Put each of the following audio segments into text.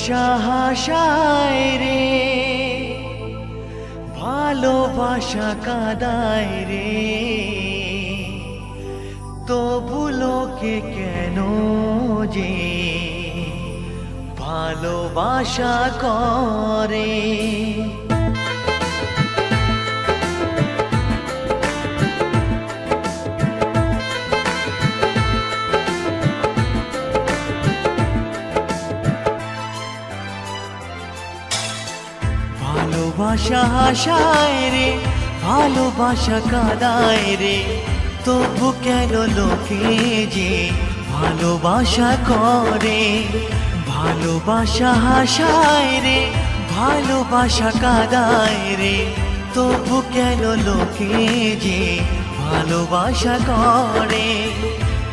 ভাষা হাসায় রে, ভালোবাসা কাঁদায় রে, তবু লোকে কেন যে ভালোবাসা করে। ভালোবাসা হাসায় রে, ভালোবাসা কাঁদায় রে, তবু কেন লোকে যে ভালোবাসা করে। ভালোবাসা হাসায় রে, ভালোবাসা কাঁদায় রে, তবু কেন লোকে যে ভালোবাসা করে।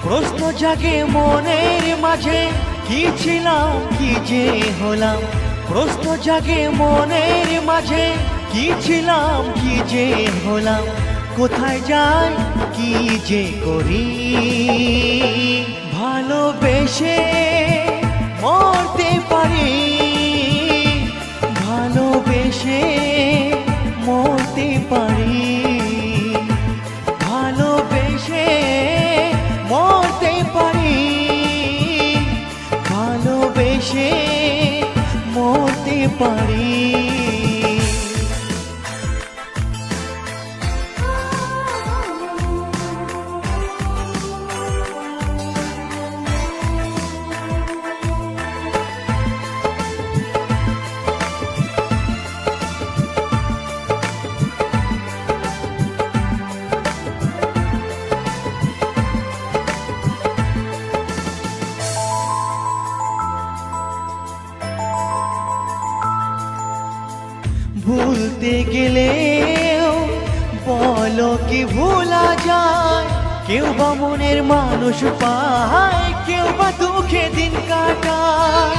প্রশ্ন জাগে মনের মাঝে, কি ছিলাম কি যে হলাম। প্রশ্ন জাগে মনের মাঝে, কি ছিলাম কি যে হলাম। কোথায় যাই কি যে করি, ভালোবেসে মরতে পারি, ভালোবেসে মরতে পারি, ভালোবেসে মরতে পারি, ভালোবেসে মরতে পারি। ভুলতে গেলেও বলো কি ভোলা যায়। কেউ বা মনের মানুষ পায়, কেউ বা দুঃখে দিন কাটায়।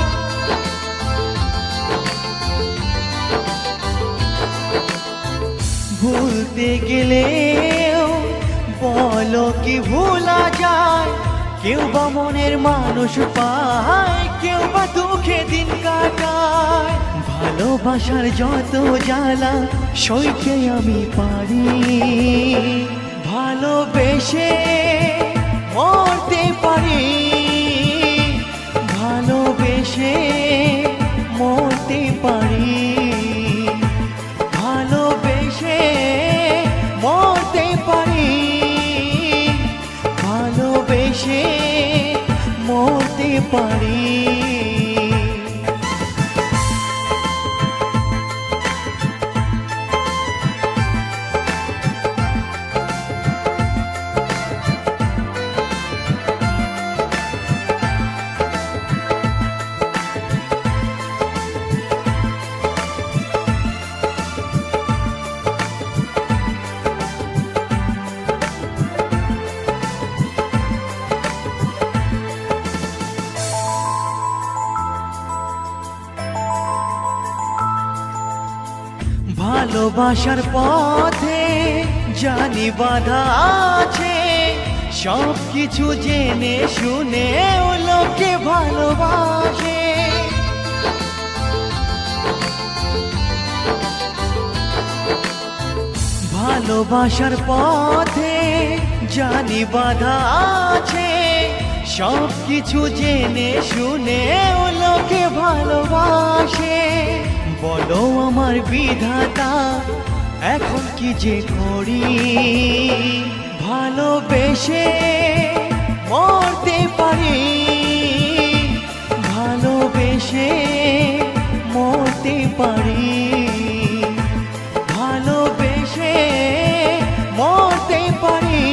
ভুলতে গেলেও বলো কি ভোলা যায়। কেউ বা মনের মানুষ পায়, কেউ বা দুঃখে দিন কাটায়। ভালোবাসার যত জ্বালা সইতে আমি পারি, ভালোবেসে মরতে পারি, ভালোবেসে মরতে পারি, ভালোবেসে মরতে পারি, ভালোবেসে মরতে পারি। ভালোবাসার পথে জানি বাধা আছে, সব কিছু জেনে শুনে ও লোকে ভালোবাসে। ভালোবাসার পথে জানি বাধা আছে, সব কিছু জেনে শুনে ও লোকে ভালোবাসে। বলো আমার বিধাতা এখন কি যে করি, ভালোবেসে মরতে পারি, ভালোবেসে মরতে পারি, ভালোবেসে মরতে পারি,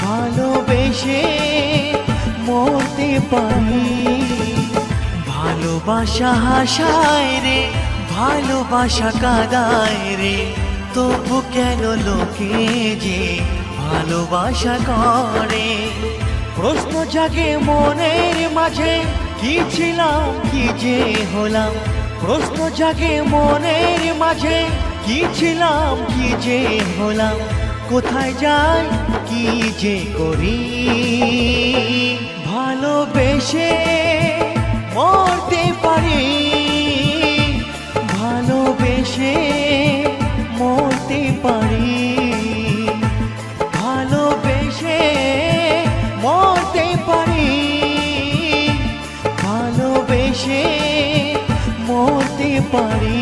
ভালোবেসে মরতে পারি। ভালোবাসা হাসায় রে, ভালোবাসা কাঁদায় রে, তবু কেন লোকে যে ভালোবাসা করে। প্রশ্ন জাগে মনের মাঝে, কি ছিলাম কি যে হলাম। প্রশ্ন জাগে মনের মাঝে, কি ছিলাম কি যে হলাম। কোথায় যাই কি যে করি, ভালোবেসে মরতে পারি, ভালোবেসে মরতে পারি, ভালোবেসে মরতে পারি, ভালোবেসে মরতে পারি।